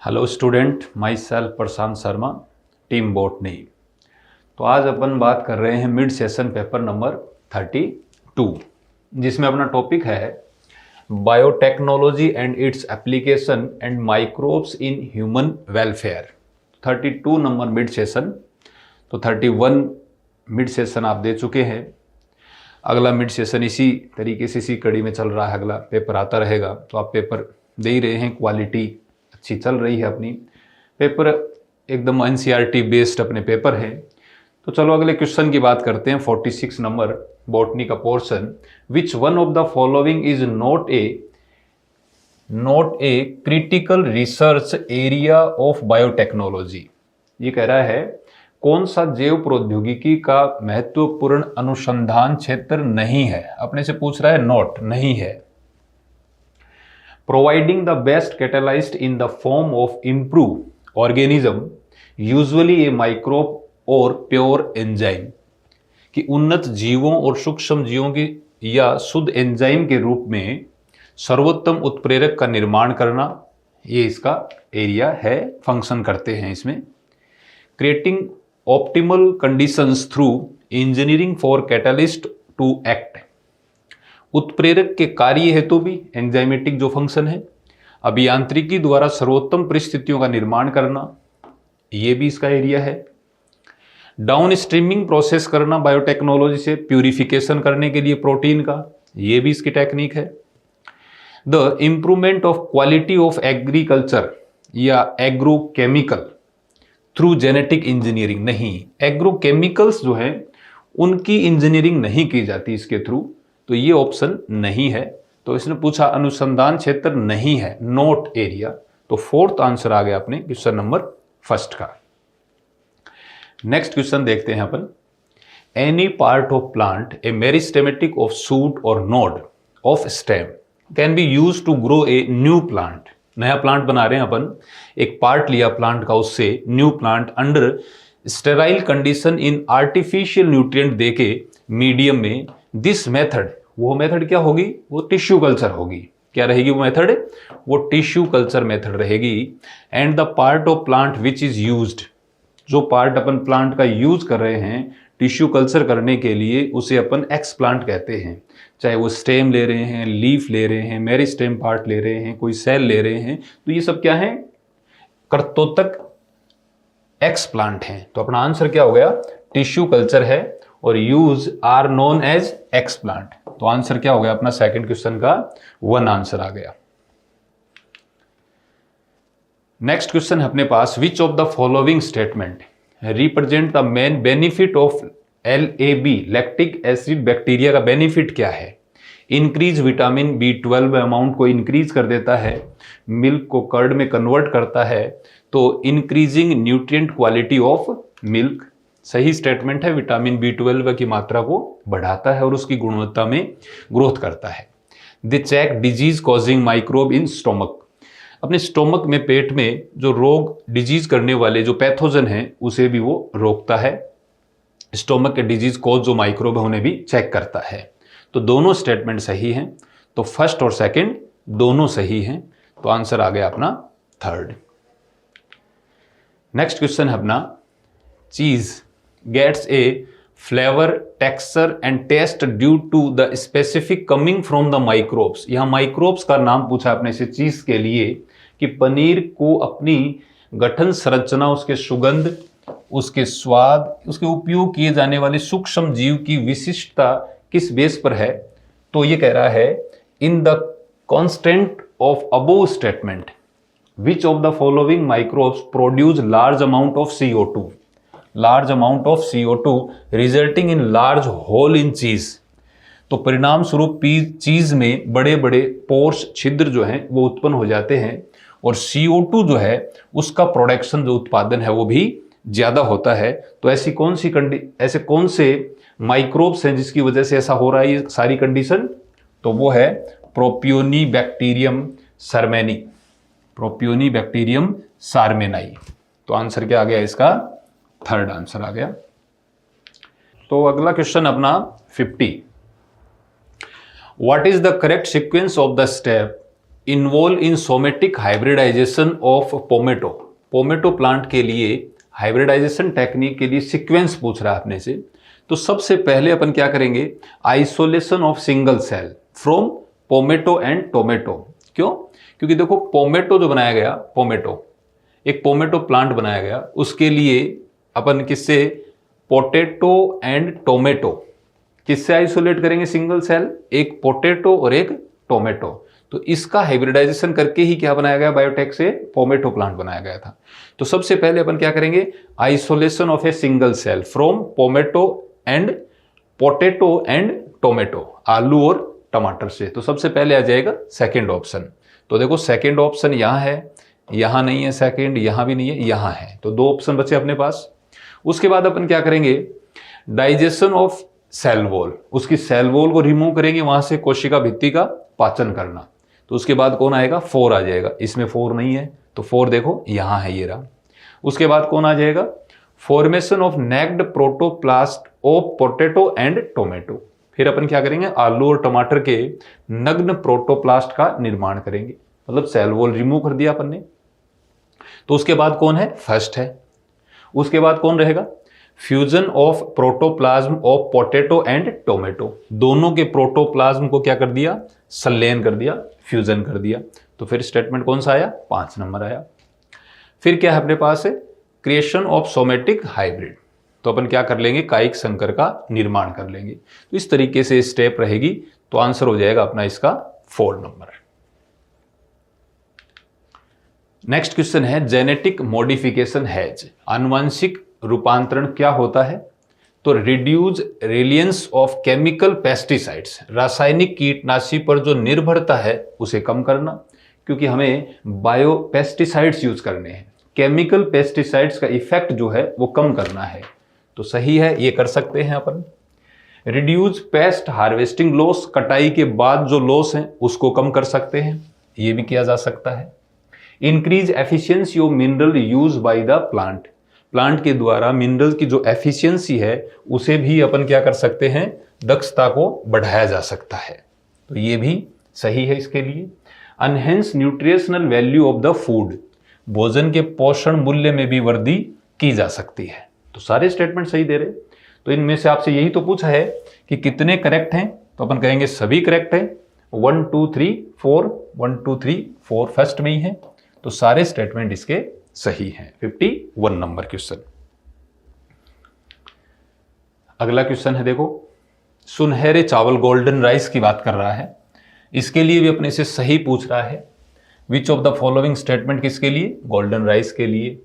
Hello student, my self Prashant Sharma, team botany. तो आज अपन बात कर रहे हैं मिड सेशन पेपर नंबर 32, जिसमें अपना टॉपिक है biotechnology and its application and microbes in human welfare. 32 number mid session, तो 31 मिड सेशन आप दे चुके हैं। अगला मिड सेशन इसी तरीके से इसी कड़ी में चल रहा है, अगला पेपर आता रहेगा। तो आप पेपर दे ही रहे हैं, क्वालिटी अच्छी चल रही है अपनी। पेपर एकदम एनसीईआरटी बेस्ड अपने पेपर है। तो चलो अगले क्वेश्चन की बात करते हैं। 46 नंबर बॉटनी का portion, which one of the following is not a critical research area of biotechnology. ये कह रहा है कौन सा जैव प्रौद्योगिकी का महत्वपूर्ण अनुसंधान क्षेत्र नहीं है। अपने से पूछ रहा है, नॉट नहीं है। Providing the best catalyst in the form of improved organism, usually a microbe or pure enzyme, कि उन्नत जीवों और सूक्ष्म जीवों की या शुद्ध एंजाइम के रूप में सर्वोत्तम उत्प्रेरक का निर्माण करना, ये इसका एरिया है, फंक्शन करते हैं इसमें। Creating optimal conditions through engineering for catalyst to act, उत्प्रेरक के कार्य हेतु भी एंजाइमेटिक जो फंक्शन है। अभियांत्रिकी द्वारा सर्वोत्तम परिस्थितियों का निर्माण करना, ये भी इसका एरिया है। डाउन स्ट्रीमिंग प्रोसेस करना बायोटेक्नोलॉजी से, प्यूरिफिकेशन करने के लिए प्रोटीन का, ये भी इसकी टेक्निक है। The improvement of quality of agriculture या एग्रोकेमिकल थ्रू जेनेटिक इंजीनियरिंग, नहीं, एग्रोकेमिकल्स जो है उनकी इंजीनियरिंग नहीं की जाती इसके थ्रू, तो ये ऑप्शन नहीं है। तो इसने पूछा अनुसंधान क्षेत्र नहीं है, नोट एरिया। तो फोर्थ आंसर आ गया अपने क्वेश्चन नंबर फर्स्ट का। नेक्स्ट क्वेश्चन देखते हैं अपन। Any part of plant a meristematic of shoot और node of stem can be use to grow a new plant. नया प्लांट बना रहे हैं अपन, एक पार्ट लिया प्लांट का, उससे new plant under sterile condition in artificial nutrient देके मीडियम में। दिस मेथड, वो मेथड क्या होगी, वो टिश्यू कल्चर होगी। क्या रहेगी वो मेथड, वो टिश्यू कल्चर मेथड रहेगी। And the part of plant which is used, जो पार्ट अपन प्लांट का यूज कर रहे हैं टिश्यू कल्चर करने के लिए, उसे अपन एक्स प्लांट कहते हैं। चाहे वो स्टेम ले रहे हैं, लीफ ले रहे हैं, मेरिस्टेम पार्ट ले रहे हैं, कोई सेल ले रहे हैं, तो ये सब क्या है, कर्तोतक एक्स प्लांट हैं। तो अपना आंसर क्या हो गया, टिश्यू कल्चर है और use are known as explant. तो आंसर क्या हो गया अपना सेकंड क्वेश्चन का 1 आंसर आ गया। नेक्स्ट क्वेश्चन है अपने पास, which of the following statement represent the main benefit of LAB, lactic acid bacteria का बेनिफिट क्या है। इंक्रीज विटामिन B12 अमाउंट को इंक्रीज कर देता है, मिल्क को कर्ड में कन्वर्ट करता है, तो increasing nutrient quality of milk, सही स्टेटमेंट है। विटामिन B12 की मात्रा को बढ़ाता है और उसकी गुणवत्ता में ग्रोथ करता है। The check disease causing microbe in stomach, अपने स्टोमक में, पेट में जो रोग डिजीज करने वाले जो पैथोजन हैं उसे भी वो रोकता है। स्टोमक के डिजीज कॉज जो माइक्रोब है उन्हें भी चेक करता है। तो दोनों स्टेटमेंट सही हैं। तो फर्स्ट और सेकंड दोनों सही हैं। तो आंसर आ गया अपना थर्ड। नेक्स्ट क्वेश्चन है अपना, चीज gets a flavor, texture and taste due to the specific coming from the microbes। यहां माइक्रोब्स का नाम पूछा अपने से चीज के लिए, कि पनीर को अपनी गठन संरचना, उसके सुगंध, उसके स्वाद, उसके उपयोग किए जाने वाले सूक्ष्म जीव की विशिष्टता किस बेस पर है। तो ये कह रहा है, in the constant of above statement which of the following microbes produce large amount of CO2, large amount of CO2 resulting in large hole in cheese. तो परिणाम स्वरूप चीज में बड़े बड़े पोर्स, छिद्र जो हैं वो उत्पन्न हो जाते हैं, और CO2 जो है उसका प्रोडक्शन, जो उत्पादन है वो भी ज्यादा होता है। तो ऐसे कौन से माइक्रोब्स हैं जिसकी वजह से ऐसा हो रहा है ये सारी कंडीशन, तो वो है प्रोपियोनिबैक्टीरियम सर्मेनी, प्रोपियोनिबैक्टीरियम सार्मेनाई। तो आंसर क्या आ गया इसका, थर्ड आंसर आ गया। तो अगला क्वेश्चन अपना 50, what is the correct sequence of the step involve in somatic hybridisation of pomato. Pomato plant के लिए हाइब्रिडाइजेशन टेक्निक के लिए सीक्वेंस पूछ रहा है अपने से। तो सबसे पहले अपन क्या करेंगे, isolation of single cell from pomato and tomato. क्यों? क्योंकि देखो पोमेटो जो बनाया गया, एक पोमेटो प्लांट बनाया गया, उसके लिए अपन किससे, पोटैटो एंड टोमेटो, किससे आइसोलेट करेंगे सिंगल सेल, एक पोटैटो और एक टोमेटो। तो इसका हाइब्रिडाइजेशन करके ही क्या बनाया गया, बायोटेक से पोमेटो प्लांट बनाया गया था। तो सबसे पहले अपन क्या करेंगे, isolation of a single cell from pomato and potato and tomato, आलू और टमाटर से। तो सबसे पहले आ जाएगा सेकंड ऑप्शन। तो देखो सेकंड ऑप्शन यहां है, यहां नहीं है सेकंड, यहां भी नहीं है, यहां है। तो दो ऑप्शन बचे अपने पास। उसके बाद अपन क्या करेंगे, डाइजेशन ऑफ सेल वॉल, उसकी सेल वॉल को रिमूव करेंगे, वहां से कोशिका भित्ति का पाचन करना। तो उसके बाद कौन आएगा, 4 आ जाएगा। इसमें 4 नहीं है, तो 4 देखो यहां है, ये रहा। उसके बाद कौन आ जाएगा, formation of naked protoplast of potato and tomato. फिर अपन क्या करेंगे, आलू और टमाटर के नग्न प्रोटोप्लास्ट का निर्माण करेंगे, मतलब सेल वॉल रिमूव कर दिया अपन ने। तो उसके बाद कौन है, फर्स्ट है। उसके बाद कौन रहेगा, fusion of protoplasm of potato and tomato. दोनों के प्रोटोप्लाज्म को क्या कर दिया, संलयन कर दिया, फ्यूजन कर दिया। तो फिर स्टेटमेंट कौन सा आया, 5 नंबर आया। फिर क्या है अपने पास है, क्रिएशन ऑफ सोमेटिक हाइब्रिड। तो अपन क्या कर लेंगे, कायिक संकर का निर्माण कर लेंगे। तो इस तरीके से स्टेप रहेगी। तो आंसर हो जाएगा अपना इसका 4 नंबर। नेक्स्ट क्वेश्चन है, जेनेटिक मॉडिफिकेशन हैज, आनुवंशिक रूपांतरण क्या होता है। तो reduce reliance of chemical pesticides, रासायनिक कीटनाशी पर जो निर्भरता है उसे कम करना, क्योंकि हमें बायो पेस्टिसाइड्स यूज करने हैं, केमिकल पेस्टिसाइड्स का इफेक्ट जो है वो कम करना है। तो सही है, ये कर सकते हैं अपन। रिड्यूस पेस्ट हार्वेस्टिंग लॉस, कटाई के बाद जो लॉस है उसको कम कर सकते हैं, ये भी किया जा सकता है। Increase efficiency of mineral use by the plant, plant के द्वारा मिनरल की जो एफिशिएंसी है उसे भी अपन क्या कर सकते हैं, दक्षता को बढ़ाया जा सकता है। तो ये भी सही है इसके लिए। Enhance nutritional value of the food, भोजन के पोषण मूल्य में भी वृद्धि की जा सकती है। तो सारे स्टेटमेंट सही दे रहे। तो इनमें से आपसे यही तो पूछा है कि कितने करेक्ट हैं, तो अपन कहेंगे सभी करेक्ट है। 1 2 3 4, 1 2 3 4 फर्स्ट में ही है। तो सारे स्टेटमेंट इसके सही हैं। 51 नंबर क्वेश्चन। अगला क्वेश्चन है, देखो सुनहरे चावल, गोल्डन राइस की बात कर रहा है। इसके लिए भी अपने से सही पूछ रहा है। Which of the following statement किसके लिए, गोल्डन राइस के लिए।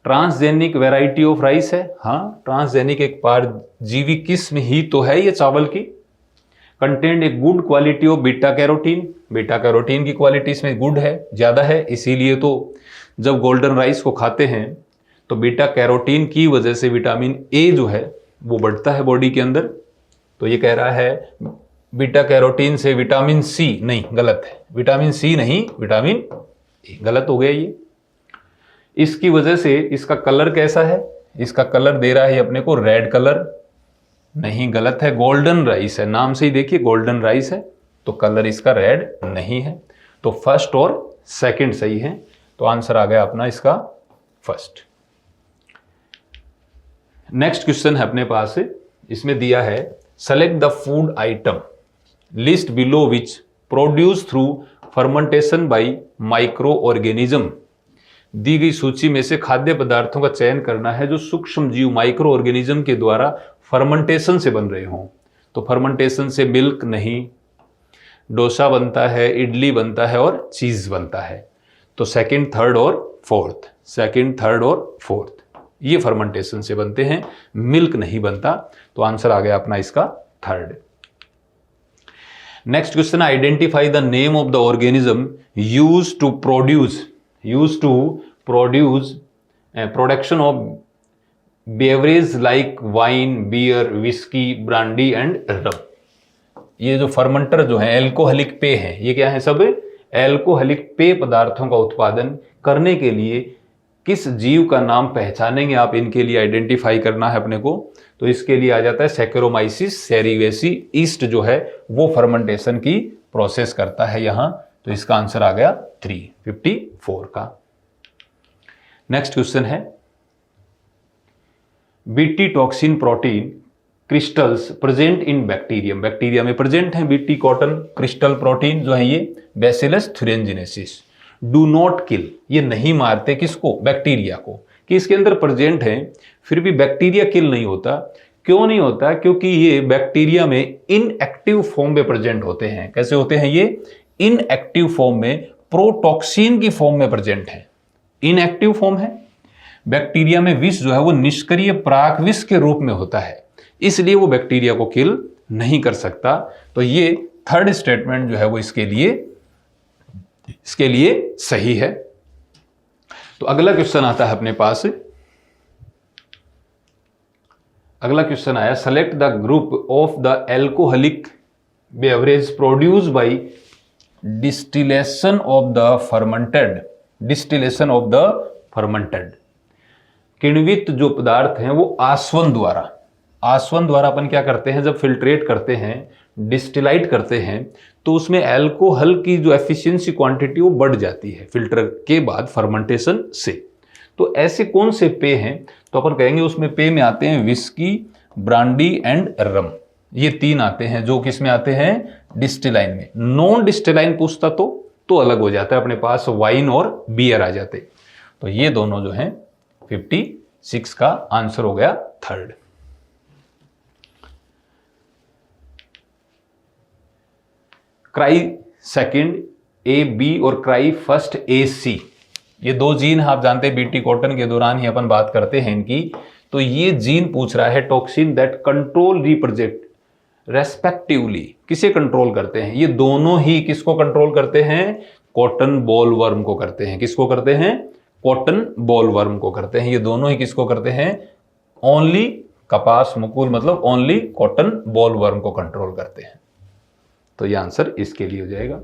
ट्रांसजेनिक वेराइटी ऑफ राइस है, हाँ ट्रांसजेनिक एक परजीवी किस्म ही तो है ये चावल की। Content a good quality of beta carotene, beta carotene की क्वालिटी इसमें गुड है, ज्यादा है, इसीलिए तो जब गोल्डन राइस को खाते हैं तो बीटा कैरोटीन की वजह से विटामिन ए जो है वो बढ़ता है बॉडी के अंदर। तो ये कह रहा है बीटा कैरोटीन से विटामिन सी, नहीं गलत है, विटामिन सी नहीं विटामिन ए, गलत हो गया ये। इसकी वजह से इसका कलर कैसा है, इसका कलर दे रहा है अपने को रेड कलर, नहीं गलत है, गोल्डन राइस है, नाम से ही देखिए गोल्डन राइस है, तो कलर इसका रेड नहीं है। तो फर्स्ट और सेकंड सही है। तो आंसर आ गया अपना इसका फर्स्ट। नेक्स्ट क्वेश्चन है अपने पास, इसमें दिया है select the food item list below which produce through fermentation by micro organism. दी गई सूची में से खाद्य पदार्थों का चयन करना है जो सूक्ष्म जीव माइक्रो ऑर्गेनिज्म के द्वारा फर्मेंटेशन से बन रहे हों। तो फर्मेंटेशन से मिल्क नहीं, डोसा बनता है, इडली बनता है और चीज बनता है। तो सेकंड, थर्ड और फोर्थ, सेकंड, थर्ड और फोर्थ ये फर्मेंटेशन से बनते हैं, मिल्क नहीं बनता। तो आंसर आ गया अपना इसका third. Next question, identify the name of the organism used to produce production of beverage like wine, beer, whisky, brandy and rum. ये जो फर्मेंटर जो है एल्कोहलिक पेय है, ये क्या है सब एल्कोहलिक पेय पदार्थों का उत्पादन करने के लिए किस जीव का नाम पहचानेंगे आप, इनके लिए आइडेंटिफाई करना है अपने को। तो इसके लिए आ जाता है सैकेरोमाइसिस सेरिवेसी ईस्ट जो है वो फर्मेंटेशन की प्रोसेस करता है यहाँ तो इसका आंसर आ गया 354 का। नेक्स्ट क्वेश्चन है, BT toxin protein crystals present in bacterium, bacteria में प्रेजेंट है बीटी कॉटन क्रिस्टल प्रोटीन जो है ये बैसिलस थुरिनजिनेसिस, डू नॉट किल, ये नहीं मारते किसको, बैक्टीरिया को, कि इसके अंदर प्रेजेंट है फिर भी बैक्टीरिया किल नहीं होता। क्यों नहीं होता? क्योंकि ये बैक्टीरिया में इनएक्टिव फॉर्म में प्रेजेंट होते हैं। कैसे होते हैं ये? इनएक्टिव फॉर्म में, प्रोटॉक्सिन की फॉर्म में प्रेजेंट है। इनएक्टिव फॉर्म है, बैक्टीरिया में विष जो है वो निष्क्रिय प्राक विष के रूप में होता है, इसलिए वो बैक्टीरिया को किल नहीं कर सकता। तो ये थर्ड स्टेटमेंट जो है वो इसके लिए सही है। तो अगला क्वेश्चन आता है अपने पास, अगला क्वेश्चन आया, select the group of the alcoholic beverage produce by distillation of the fermented, किण्वित जो पदार्थ हैं वो आसवन द्वारा अपन क्या करते हैं, जब फिल्ट्रेट करते हैं, डिस्टिलाइट करते हैं, तो उसमें एल्कोहल की जो एफिशिएंसी क्वांटिटी वो बढ़ जाती है फिल्टर के बाद फर्मेंटेशन से। तो ऐसे कौन से पेय हैं? तो अपन कहेंगे उसमें पेय में आते हैं विस्की, ब्रांडी एंड रम, ये तीन आते हैं जो किस में आते हैं, डिस्टिलाइन में। नॉन डिस्टिलाइन पूछता तो अलग हो जाता है, अपने पास वाइन और बियर आ जाते। तो ये दोनों जो हैं 56 का आंसर हो गया third. Cry second A B और क्राई फर्स्ट ए सी, ये दो जीन आप जानते हैं, बीटी कॉटन के दौरान ही अपन बात करते हैं इनकी। तो ये जीन पूछ रहा है toxin that control reproject respectively, किसे कंट्रोल करते हैं? ये दोनों ही किसको कंट्रोल करते हैं? कॉटन बॉलवर्म को करते हैं। किसको करते हैं? कॉटन बॉलवर्म को करते हैं। ये दोनों ही किसको करते हैं? ओनली कपास मुकुल मतलब ओनली कॉटन बॉलवर्म को कंट्रोल करते हैं। तो ये आंसर इसके लिए हो जाएगा।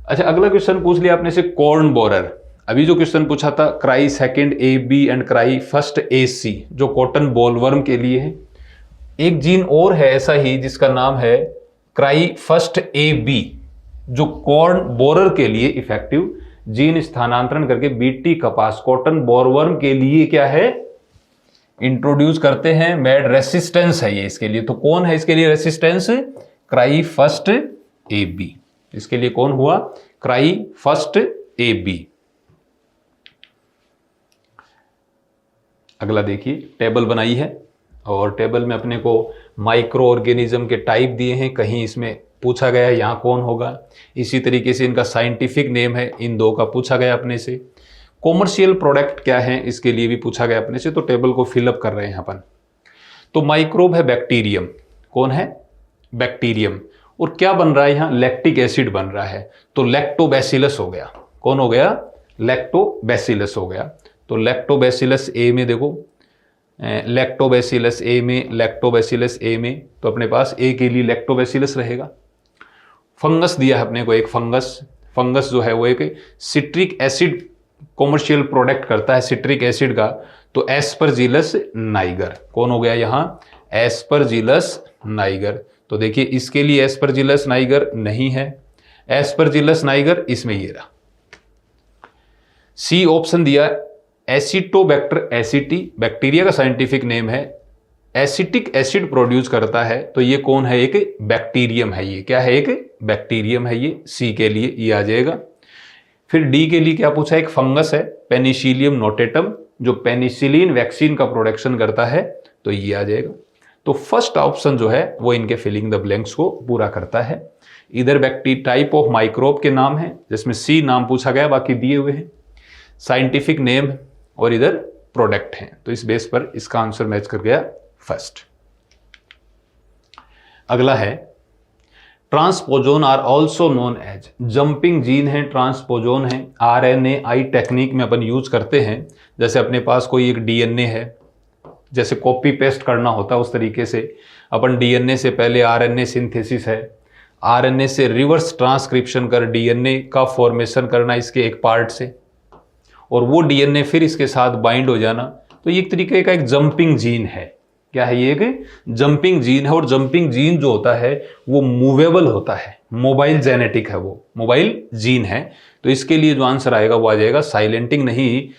अच्छा, अगला क्वेश्चन पूछ लिया आपने से कॉर्न बोरर। अभी जो क्वेश्चन पूछा था cry second A B and cry first A C, जो कॉटन बॉलवर्म के लिए है। एक जीन और है ऐसा ही जिसका नाम है क्राई फर्स्ट ए बी, जो कॉर्न बोरर के लिए इफेक्टिव जीन स्थानांतरण करके बीटी कपास कॉटन बॉलवर्म के लिए क्या है, इंट्रोड्यूस करते हैं। मेड रेसिस्टेंस है ये इसके लिए। तो कौन है इसके लिए resistance? Cry first A B. इसके लिए कौन हुआ? Cry first A B. अगला देखिए, टेबल बनाई है और टेबल में अपने को माइक्रो ऑर्गेनिज्म के टाइप दिए हैं। कहीं इसमें पूछा गया यहां कौन होगा, इसी तरीके से इनका साइंटिफिक नेम है, इन दो का पूछा गया अपने से। कॉमर्शियल प्रोडक्ट क्या है इसके लिए भी पूछा गया अपने से। तो टेबल को फिलअप कर रहे हैं अपन। तो माइक्रोब है बैक्टीरियम। कौन है? बैक्टीरियम। और क्या बन रहा है यहां? लैक्टिक एसिड बन रहा है। तो लैक्टोबैसिलस हो गया। कौन हो गया? लैक्टोबैसिलस हो गया। तो लैक्टोबैसिलस ए में देखो, लैक्टोबैसिलस ए में, लैक्टोबैसिलस ए में, तो अपने पास ए के लिए लैक्टोबैसिलस रहेगा। फंगस दिया है अपने को एक फंगस जो है वो एक सिट्रिक एसिड कॉमर्शियल प्रोडक्ट करता है सिट्रिक एसिड का। तो एस्परजिलस नाइगर। कौन हो गया यहां? Aspergillus Niger. तो देखिए इसके लिए एस्परजिलस नाइगर नहीं है, एस्परजिलस नाइगर इसमें ये रहा। सी ऑप्शन दिया एसिटोबैक्टर एसिटी, बैक्टीरिया का साइंटिफिक नेम है, एसिटिक एसिड प्रोड्यूस करता है। तो ये कौन है? एक बैक्टीरियम है। ये क्या है? एक बैक्टीरियम है ये। सी के लिए ये आ जाएगा। फिर डी के लिए क्या पूछा? एक फंगस है पेनिसिलियम नोटेटम, जो पेनिसिलिन वैक्सीन का प्रोडक्शन करता है। तो ये आ जाएगा। तो फर्स्ट ऑप्शन जो है वो इनके फिलिंग द ब्लैंक्स को पूरा करता है। इधर बैक्टीरिया टाइप ऑफ माइक्रोब के नाम है, जिसमें सी नाम पूछा गया, बाकी दिए हुए हैं साइंटिफिक नेम और इधर प्रोडक्ट हैं। तो इस बेस पर इसका आंसर मैच कर गया फर्स्ट। अगला है transposon are also known as, jumping gene है, ट्रांसपोजोन है, RNAi टेक्निक में अपन यूज करते हैं। जैसे अपने पास कोई एक DNA है, जैसे कॉपी पेस्ट करना होता है उस तरीके से अपन DNA से पहले RNA सिंथेसिस है, RNA से रिवर्स ट्रांसक्रिप्शन कर DNA का फॉर्मेशन करना इसके एक पार्ट से, और वो DNA फिर इसके साथ बाइंड हो जाना। तो ये एक तरीके का एक जंपिंग जीन है। क्या है ये? एक जंपिंग जीन है, और जंपिंग जीन जो होता है वो मूवेबल होता है, मोबाइल जेनेटिक है, वो मोबाइल जीन है। तो इसके लिए जो आंसर आएगा वो आ जाएगा साइलेंटिंग नहीं,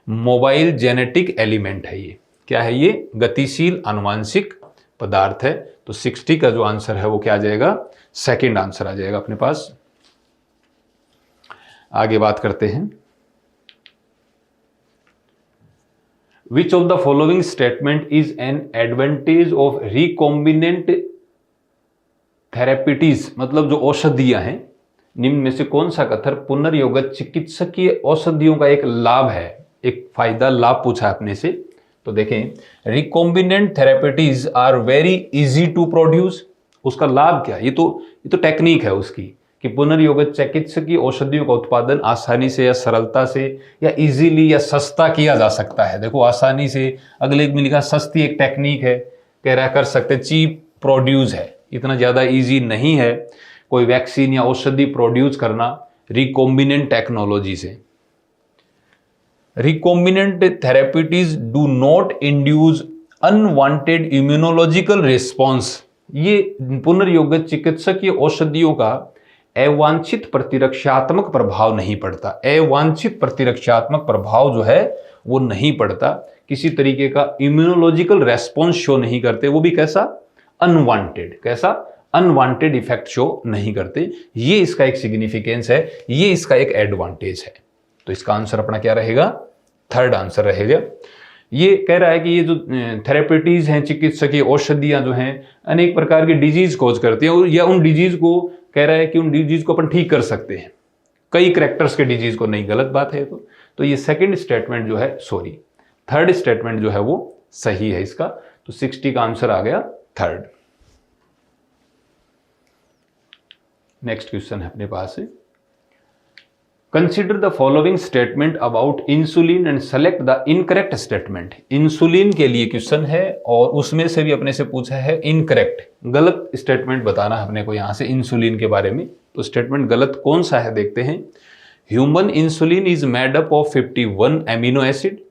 मोबाइल जेनेटिक एलिमेंट है ये। क्या है ये? गतिशील आनुवांशिक पदार्थ है। तो 60 का जो आंसर है वो क्या आ जाएगा? सेकंड आंसर आ जाएगा अपने पास। आगे बात करते हैं, which of the following statement is an advantage of recombinant therapeutics, मतलब जो औषधियां हैं निम्न में से कौन सा कथन पुनर्योगत चिकित्सकीय औषधियों का एक लाभ है, एक फायदा लाभ पूछा अपने से। तो देखें, recombinant therapeutics are very easy to produce, उसका लाभ क्या? ये तो टेक्निक है उसकी कि पुनर्योगत चिकित्सकीय औषधियों का उत्पादन आसानी से या सरलता से या इजीली या सस्ता किया जा सकता है। देखो आसानी से, अगले में लिखा सस्ती एक टेक्निक है, कह रहा कर सकते, चीप प्रोड्यूस है, इतना ज्यादा इजी नहीं है कोई वैक्सीन या औषधि प्रोड्यूस करना रिकॉम्बिनेंट टेक्नोलॉजी से। Recombinant therapeutics do not induce unwanted immunological response, ये पुनर्योगत चिकित्सकीय औषधियों का अवांछित प्रतिरक्षात्मक प्रभाव नहीं पड़ता। अवांछित प्रतिरक्षात्मक प्रभाव जो है वो नहीं पड़ता, किसी तरीके का इम्यूनोलॉजिकल रेस्पॉन्स शो नहीं करते, वो भी कैसा? अनवांटेड। कैसा? अनवांटेड इफेक्ट शो नहीं करते। ये इसका एक सिग्निफिकेंस है, ये इसका एक एडवांटेज है। तो इसका आंसर अपना क्या रहेगा? थर्ड आंसर रहेगा। ये कह रहा है कि ये जो थेरेपिटीज हैं, चिकित्सकीय औषधियां जो हैं, अनेक प्रकार की डिजीज कॉज करती हैं, या उन डिजीज को कह रहा है कि उन डिजीज को अपन ठीक कर सकते हैं, कई करेक्टर्स के डिजीज को नहीं। गलत बात है तो ये सेकंड स्टेटमेंट जो है, सॉरी थर्ड स्टेटमेंट जो है वो सही है इसका। तो 60 का आंसर आ गया थर्ड। नेक्स्ट क्वेश्चन है अपने पास है, consider the following statement about insulin and select the incorrect statement. Insulin के लिए क्वेश्चन है और उसमें से भी अपने से पूछा है इनकरेक्ट, गलत स्टेटमेंट बताना है अपने को यहां से इंसुलिन के बारे में। तो स्टेटमेंट गलत कौन सा है देखते हैं। Human insulin is made up of 51 amino acid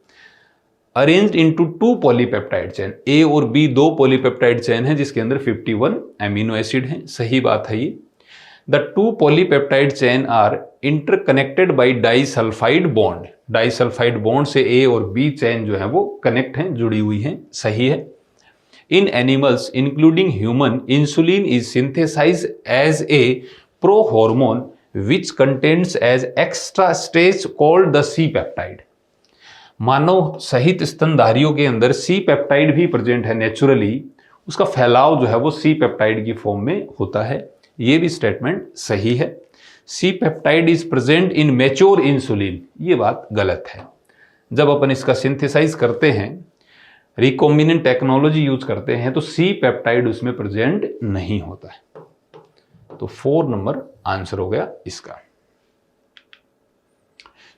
arranged into 2 polypeptide chain. A और बी 2 पॉलीपेप्टाइड चेन है जिसके अंदर 51 एमिनो एसिड है। सही बात है ये। The 2 polypeptide chain are interconnected by disulfide bond. Disulphide bond से A और B चेन जो है वो कनेक्ट हैं, जुड़ी हुई हैं। सही है। In animals including human, insulin is synthesized as a prohormone which contains as extra stage called the C-peptide. मानव सहित स्तनधारियों के अंदर C पेप्टाइड भी प्रेजेंट है नेचुरली, उसका फैलाव जो है वो C पेप्टाइड की फॉर्म में होता है। ये भी स्टेटमेंट सही है। C peptide is present in mature insulin, ये बात गलत है। जब अपन इसका सिंथेसाइज करते हैं, रिकॉम्बिनेंट टेक्नोलॉजी यूज करते हैं, तो सी पेप्टाइड उसमें प्रेजेंट नहीं होता है। तो 4 नंबर आंसर हो गया इसका।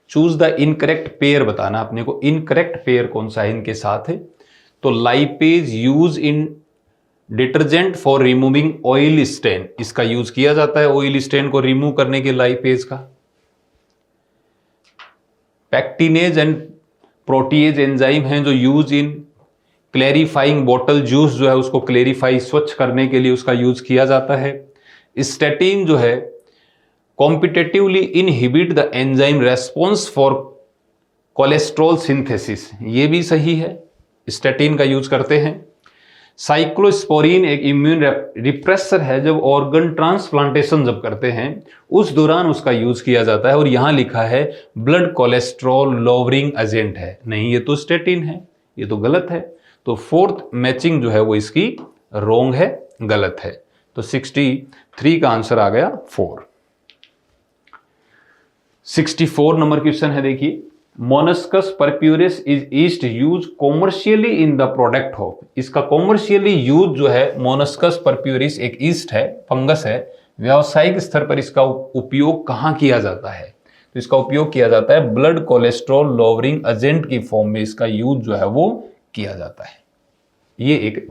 चूज द इनकरेक्ट पेयर बताना अपने को, इनकरेक्ट पेयर कौन सा है इनके साथ है। तो lipase use in detergent for removing oil stain, इसका यूज किया जाता है ऑयल स्टेन को रिमूव करने के लाइपेज का। पैक्टिनेज एंड प्रोटीएज एंजाइम हैं जो use in clarifying bottle juice जो है उसको क्लैरिफाई स्वच्छ करने के लिए उसका यूज किया जाता है। स्टैटिन जो है competitively inhibit the enzyme response for cholesterol synthesis, ये भी सही है, स्टैटिन का यूज करते हैं। साइक्लोस्पोरिन एक इम्यून रिप्रेसर है, जब ऑर्गन ट्रांसप्लांटेशन जब करते हैं उस दौरान उसका यूज किया जाता है, और यहां लिखा है ब्लड कोलेस्ट्रॉल लोवरिंग एजेंट है। नहीं, ये तो स्टेटिन है, ये तो गलत है। तो 4th मैचिंग जो है वो इसकी रॉन्ग है, गलत है। तो 63 का आंसर आ गया 4। 64 नंबर क्वेश्चन है, देखिए Monascus purpureus is yeast use commercially in the product of, इसका कॉमर्शियली यूज जो है मोनस्कस परप्यूरिस एक ईस्ट है, फंगस है, व्यावसायिक स्तर पर इसका उपयोग कहां किया जाता है। तो इसका उपयोग किया जाता है ब्लड कोलेस्ट्रॉल लोवरिंग एजेंट की फॉर्म में, इसका यूज जो है वो किया जाता है। ये एक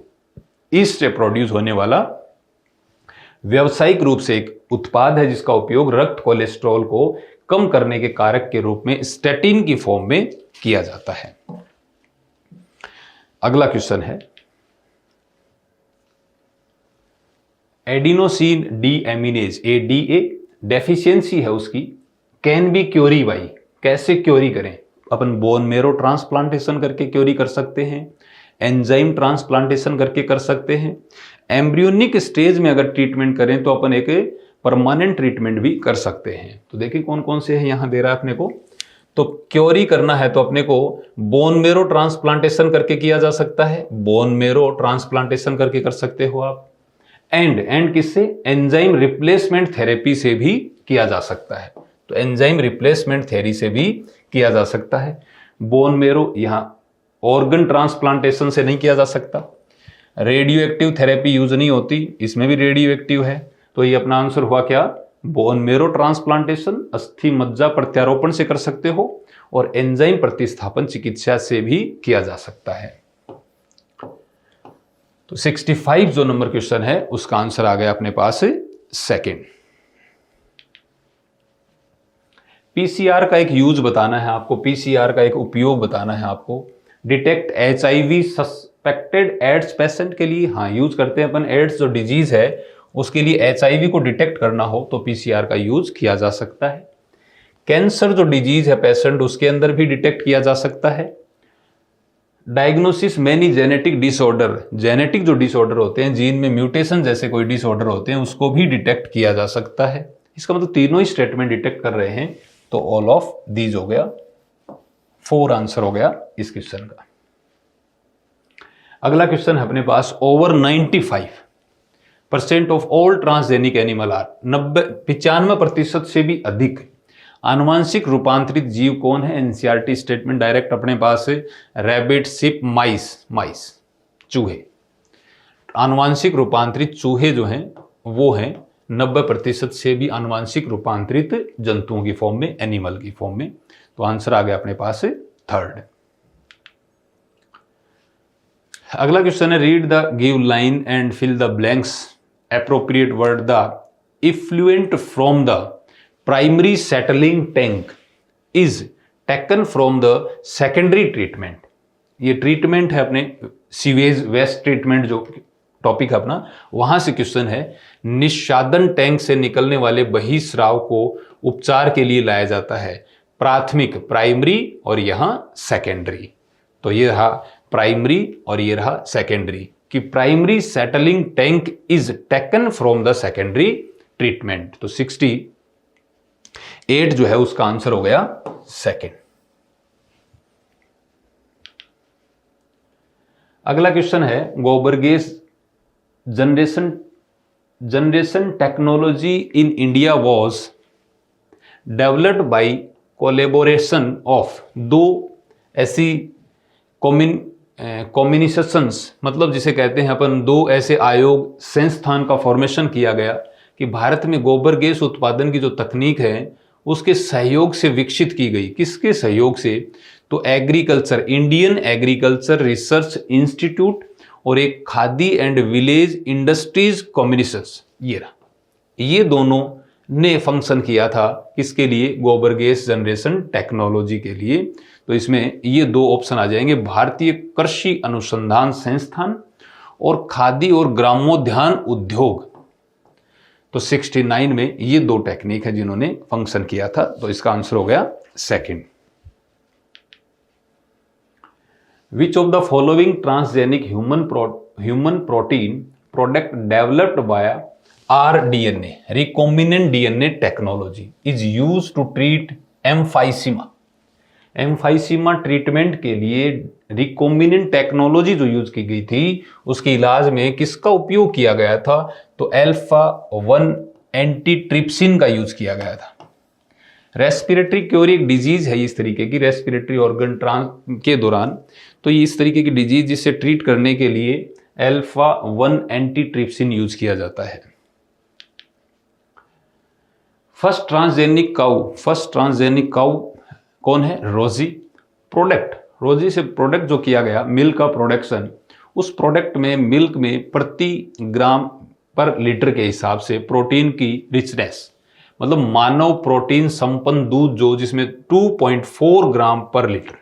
ईस्ट से प्रोड्यूस होने वाला व्यावसायिक रूप से एक उत्पाद है जिसका उपयोग रक्त कोलेस्ट्रॉल को कम करने के कारक के रूप में स्टैटिन की फॉर्म में किया जाता है। अगला क्वेश्चन है, एडिनोसिन डीएमिनेज ADA डेफिशिएंसी है उसकी, कैन बी क्योरी बाई, कैसे क्योरी करें, अपन बोन मेरो ट्रांसप्लांटेशन करके क्योरी कर सकते हैं, एंजाइम ट्रांसप्लांटेशन करके कर सकते हैं, एम्ब्रियोनिक स्टेज में अगर ट्रीटमेंट करें तो अपन एक परमानेंट ट्रीटमेंट भी कर सकते हैं। तो देखिए कौन कौन से हैं यहां दे रहा है अपने को। तो क्योरी करना है तो अपने को बोन मेरो ट्रांसप्लांटेशन करके किया जा सकता है, बोन मेरो ट्रांसप्लांटेशन करके कर सकते हो आप। एंड किससे, एंजाइम रिप्लेसमेंट थेरेपी से भी किया जा सकता है। तो एंजाइम रिप्लेसमेंट थेरेपी से भी किया जा सकता है। बोन मेरो यहां ऑर्गन ट्रांसप्लांटेशन से नहीं किया जा सकता। रेडियो एक्टिव थेरेपी यूज नहीं होती, इसमें भी रेडियो एक्टिव है। तो ये अपना आंसर हुआ क्या, बोन मेरो ट्रांसप्लांटेशन अस्थि मज्जा प्रत्यारोपण से कर सकते हो, और एंजाइम प्रतिस्थापन चिकित्सा से भी किया जा सकता है। तो 65 जो नंबर क्वेश्चन है उसका आंसर आ गया अपने पास सेकंड। पीसीआर का एक यूज बताना है आपको, पीसीआर का एक उपयोग बताना है आपको। Detect HIV suspected ads patient के लिए, हाँ यूज करते हैं अपन, एड्स जो डिजीज है उसके लिए HIV को डिटेक्ट करना हो तो पीसीआर का यूज किया जा सकता है। कैंसर जो डिजीज है पेशेंट उसके अंदर भी डिटेक्ट किया जा सकता है। Diagnosis many genetic disorder, genetic जो डिसऑर्डर होते हैं, जीन में म्यूटेशन जैसे कोई डिसऑर्डर होते हैं, उसको भी डिटेक्ट किया जा सकता है। इसका मतलब तीनों ही स्टेटमेंट डिटेक्ट कर रहे हैं, तो ऑल ऑफ दीज हो गया, 4 आंसर हो गया इस क्वेश्चन का। अगला क्वेश्चन है अपने पास, over 95% of all transgenic animal are, 95% से भी अधिक आनुवांशिक रूपांतरित जीव कौन है। एनसीईआरटी स्टेटमेंट डायरेक्ट अपने पास है, रैबिट, सिप, माइस, चूहे। आनुवांशिक रूपांतरित चूहे जो हैं वो हैं 90% से भी आनुवांशिक रूपांतरित जंतुओं की फॉर्म में, एनिमल की फॉर्म में। तो आंसर आ गया अपने पास थर्ड। अगला क्वेश्चन है, read the give line and fill the blanks appropriate word the effluent from the primary settling tank is taken from the secondary treatment. ये ट्रीटमेंट है अपने सीवेज वेस्ट ट्रीटमेंट जो टॉपिक है अपना, वहां से क्वेश्चन है। निस्सादन टैंक से निकलने वाले बहिस्राव को उपचार के लिए लाया जाता है, प्राथमिक प्राइमरी और यहां सेकेंडरी। तो ये रहा प्राइमरी और ये रहा सेकेंडरी, कि primary settling tank is taken from the secondary treatment. तो 68 जो है उसका आंसर हो गया सेकेंड। अगला क्वेश्चन है, गोबर gas generation technology in India was developed by collaboration of 2 ऐसी कॉम्बिनेशंस, मतलब जिसे कहते हैं अपन 2 ऐसे आयोग संस्थान का फॉर्मेशन किया गया कि भारत में गोबर गैस उत्पादन की जो तकनीक है उसके सहयोग से विकसित की गई। किसके सहयोग से, तो agriculture, Indian agriculture research institute और एक khadi and village industries combinations, ये दोनों ने फंक्शन किया था किसके लिए, गोबर गैस जनरेशन टेक्नोलॉजी के लिए। तो इसमें ये 2 ऑप्शन आ जाएंगे, भारतीय कृषि अनुसंधान संस्थान और खादी और ग्रामोद्यान उद्योग। तो 69 में ये 2 टेक्निक है जिन्होंने फंक्शन किया था। तो इसका आंसर हो गया second. Which of the following transgenic human protein product developed by rDNA recombinant DNA technology is used to treat emphysema. Emphysema treatment के लिए रिकॉम्बिनेंट टेक्नोलॉजी जो यूज की गई थी उसके इलाज में किसका उपयोग किया गया था, तो अल्फा-1 एंटीट्रिप्सिन का यूज किया गया था। रेस्पिरेटरी क्योर एक डिजीज है इस तरीके की, रेस्पिरेटरी ऑर्गन ट्रांस के दौरान, तो ये इस तरीके की डिजीज जिसे ट्रीट करने के लिए अल्फा-1 एंटीट्रिप्सिन यूज किया जाता है। फर्स्ट ट्रांसजेनिक काउ कौन है, रोजी। रोजी से प्रोडक्ट जो किया गया, मिल्क का प्रोडक्शन, उस प्रोडक्ट में मिल्क में प्रति ग्राम पर लीटर के हिसाब से प्रोटीन की रिचनेस, मतलब मानव प्रोटीन संपन्न दूध जो जिसमें 2.4 ग्राम पर लीटर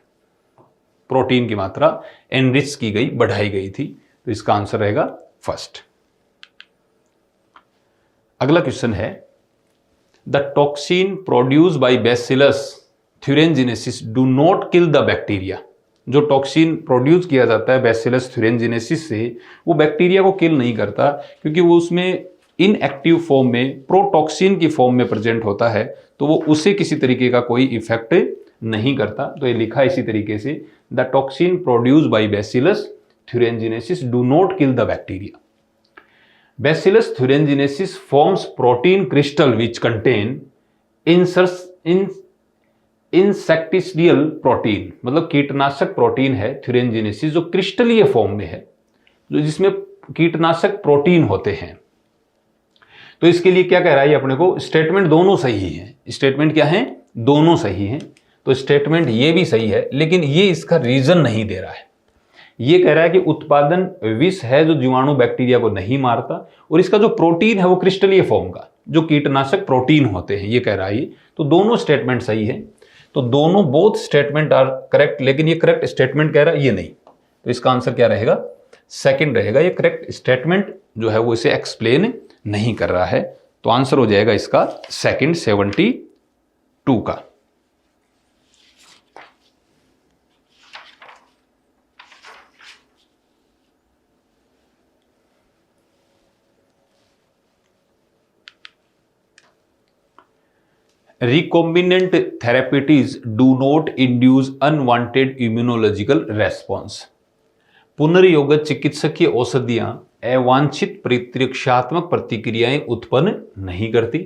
प्रोटीन की मात्रा एनरिच की गई, बढ़ाई गई थी। तो इसका आंसर रहेगा फर्स्ट। अगला क्वेश्चन है, the toxin produce by Bacillus thuringiensis do not kill the bacteria. जो टॉक्सिन प्रोड्यूस किया जाता है बैसिलस थ्यूरेंजिनेसिस से, वो बैक्टीरिया को किल नहीं करता, क्योंकि वो उसमें इनएक्टिव फॉर्म में प्रोटॉक्सिन की फॉर्म में प्रेजेंट होता है, तो वो उसे किसी तरीके का कोई इफेक्ट नहीं करता। तो ये लिखा है इसी तरीके से, the toxin produce by bacillus thuringiensis do not kill the bacteria. Bacillus thuringiensis forms protein crystal which contain insecticidal protein, मतलब कीटनाशक प्रोटीन है thuringiensis जो क्रिस्टलीय फॉर्म में है, जो जिसमें कीटनाशक प्रोटीन होते हैं। तो इसके लिए क्या कह रहा है अपने को, स्टेटमेंट दोनों सही है। स्टेटमेंट क्या है, दोनों सही हैं। तो स्टेटमेंट ये भी सही है, लेकिन ये इसका रीजन नहीं दे रहा है। ये कह रहा है कि उत्पादन विष है जो जीवाणु बैक्टीरिया को नहीं मारता, और इसका जो प्रोटीन है वो क्रिस्टलीय फॉर्म का जो कीटनाशक प्रोटीन होते हैं, ये कह रहा है ये। तो दोनों स्टेटमेंट सही है, तो दोनों बोथ स्टेटमेंट आर करेक्ट, लेकिन ये करेक्ट स्टेटमेंट कह रहा है ये नहीं। तो इसका आंसर क्या रहेगा, सेकंड रहेगा। ये करेक्ट स्टेटमेंट जो है वो इसे एक्सप्लेन नहीं कर रहा है, तो आंसर हो जाएगा इसका सेकंड 72 का। Recombinant therapies do not induce unwanted immunological response. पुनर्योगत चिकित्सकीय औषधियां अवांछित प्रतिरक्षात्मक प्रतिक्रियाएं उत्पन्न नहीं करती।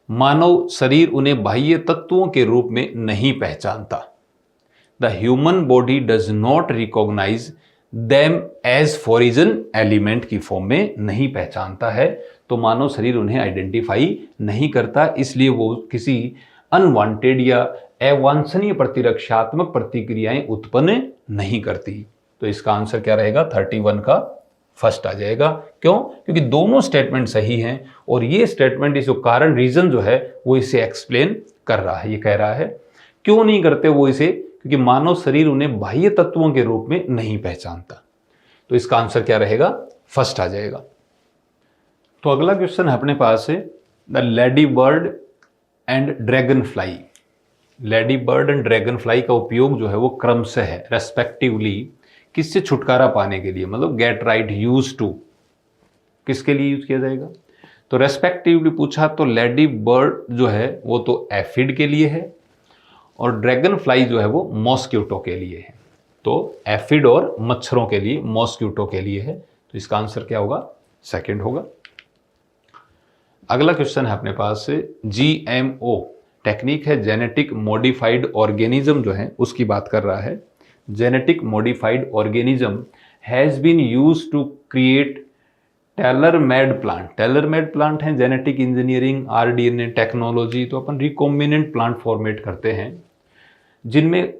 मानव शरीर उन्हें बाह्य तत्वों के रूप में नहीं पहचानता। The human body does not recognise them as foreign element की फॉर्म में नहीं पहचानता है, तो मानव शरीर उन्हें आइडेंटिफाई नहीं करता, इसलिए वो किसी अनवांटेड या अवांछनीय प्रतिरक्षात्मक प्रतिक्रियाएं उत्पन्न नहीं करती। तो इसका आंसर क्या रहेगा, 31 का फर्स्ट आ जाएगा। क्यों, क्योंकि दोनों स्टेटमेंट सही हैं, और ये स्टेटमेंट इस कारण रीजन जो है वो इसे एक्सप्लेन कर रहा है। ये कह रहा है क्यों नहीं करते वो इसे, क्योंकि मानव शरीर उन्हें बाह्य तत्वों के रूप में नहीं पहचानता। तो इसका आंसर क्या रहेगा, फर्स्ट आ जाएगा। तो अगला क्वेश्चन है अपने पास है, the lady bird and dragon fly. Lady bird and dragon fly का उपयोग जो है वो क्रमशः है, रेस्पेक्टिवली किससे छुटकारा पाने के लिए, मतलब गेट राइट यूज टू, किसके लिए यूज किया जाएगा। तो रेस्पेक्टिवली पूछा तो लेडी बर्ड जो है वो तो एफिड के लिए है, और ड्रैगन फ्लाई जो है वो मॉस्क्यूटो के लिए है। तो एफिड और मच्छरों के लिए, मॉस्क्यूटो के लिए है। तो इसका आंसर क्या होगा, सेकंड होगा। अगला क्वेश्चन है अपने पास से, GMO टेक्निक है, जेनेटिक मॉडिफाइड ऑर्गेनिज्म जो है उसकी बात कर रहा है। Genetic modified organism has been used to create tailor made plant. Tailor made plant है जेनेटिक इंजीनियरिंग, RDNA टेक्नोलॉजी, तो अपन रिकॉम्बिनेंट प्लांट फॉर्मेट करते हैं, जिनमें